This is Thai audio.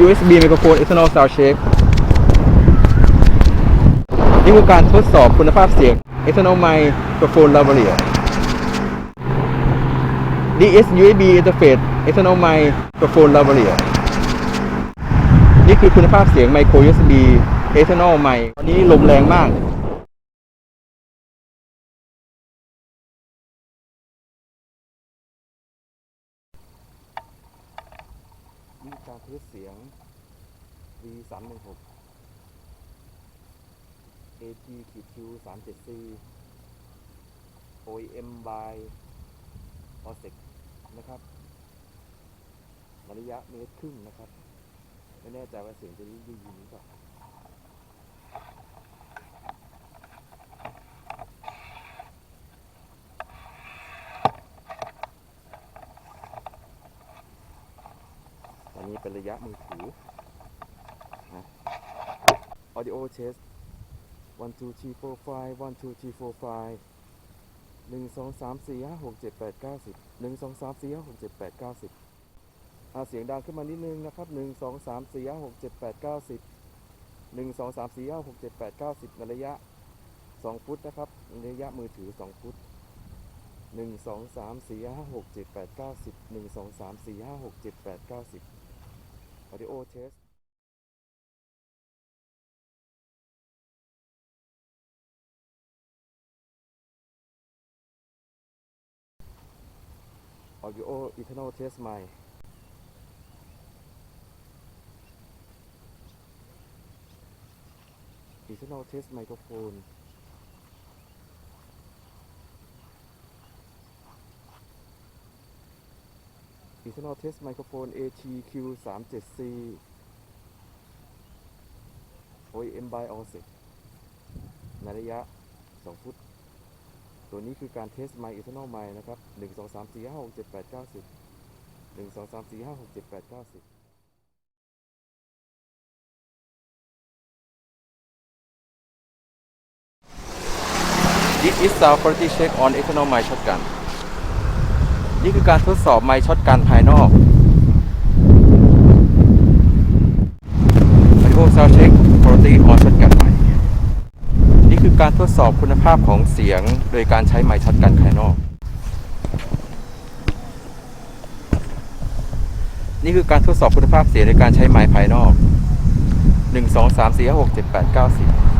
USB Microphone External Sound Check นี่คือการทดสอบคุณภาพเสียง External Microphone Lavalier DS USB Interface External Microphone Lavalier นี่คือคุณภาพเสียง Micro USB External Mic ตอนนี้ลมแรงมากนี่การทดเสียง V316 AT-Q37C OEM by OSEC นะครับระยะ1.5 เมตรนะครับไม่แน่ใจว่าเสียงจะได้ยินหรือเปล่าตอนนี้เป็นระยะมือถือนะ Audio Test 1 2 3 4 5 1 2 3 4 5 1 2 3 4 5 6 7 8 9 10 1 2 3 4 5 6 7 8 9 10เสียงดังขึ้นมานิดนึงนะครับ1 2 3 4 5 6 7 8 9 10 1 2 3 4 5 6 7 8 9 10ในระยะ2 ฟุตนะครับระยะมือถือ2 ฟุต1 2 3 4 5 6 7 8 9 10 1 2 3 4 5 6 7 8 9 10 Audio Test Audio Internal Test Mic Internal Test Microphone Internal Test Microphone AT-Q37C OEM by OSEC ในระยะ2 ฟุตตัวนี้คือการเทสไมค์ Internal Mic นะครับ1 2 3 4 5 6 7 8 9 10 1 2 3 4 5 6 7 8 9 10This is sound quality check on external mic shotgun นี่คือการทดสอบไมค์ช็อตกันภายนอก Audio sound check quality on shotgun mic นี่คือการทดสอบคุณภาพของเสียงโดยการใช้ไมค์ช็อตกันภายนอก นี่คือการทดสอบคุณภาพเสียงโดยการใช้ไมค์ภายนอก 1 2 3 4 5 6 7 8 9 10